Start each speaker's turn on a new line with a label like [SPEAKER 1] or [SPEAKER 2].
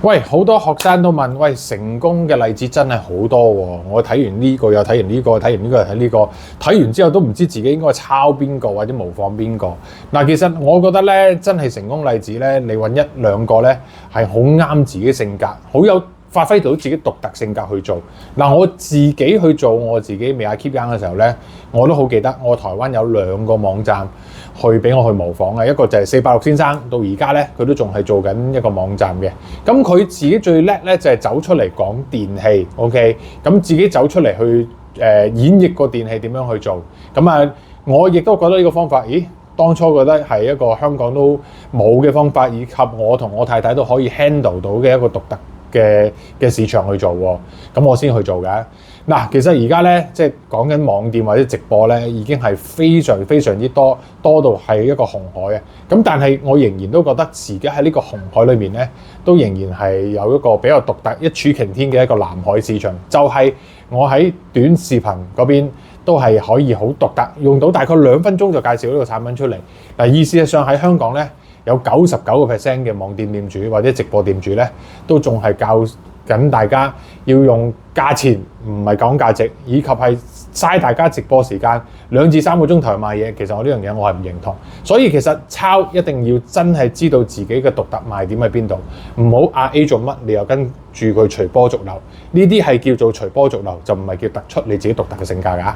[SPEAKER 1] 喂，好多學生都問，喂，成功嘅例子真係好多喎。我睇完呢個又睇完呢個，睇完呢個又睇呢個，睇完之後都唔知自己應該抄邊個或者模仿邊個。嗱，其實我覺得咧，真係成功例子咧，你揾一兩個咧係好啱自己性格，好有發揮到自己獨特性格去做。嗱，我自己去做我自己未阿 Keep Young 嘅時候咧，我都好記得，我台灣有兩個網站去俾我去模仿嘅，一個就係486先生，到而家咧佢都仲係做緊一個網站嘅。咁佢自己最叻咧就係走出嚟講電器 ，OK， 咁自己走出嚟去演繹個電器點樣去做。咁啊，我亦都覺得呢個方法，咦？當初覺得係一個香港都冇嘅方法，以及我同我太太都可以 handle 到嘅一個獨特嘅市場去做喎，咁我先去做嘅。嗱，其實而家咧，即係講緊網店或者直播咧，已經係非常非常之多到係一個紅海啊！咁但係我仍然都覺得自己喺呢個紅海裏面咧，都仍然係有一個比較獨特、一柱擎天嘅一個藍海市場。就係我喺短視頻嗰邊都係可以好獨特，用到大概2分鐘就介紹呢個產品出嚟。嗱，意思上喺香港咧，有99% 嘅網店店主或者直播店主咧，都仲係教緊大家要用價錢，唔係講價值，以及係嘥大家直播時間2至3個鐘頭賣嘢。其實我呢樣嘢我係唔認同，所以其實抄一定要真係知道自己嘅獨特賣點喺邊度，唔好阿 A 做乜你又跟住佢隨波逐流，呢啲係叫做隨波逐流，就唔係叫突出你自己獨特嘅性格㗎。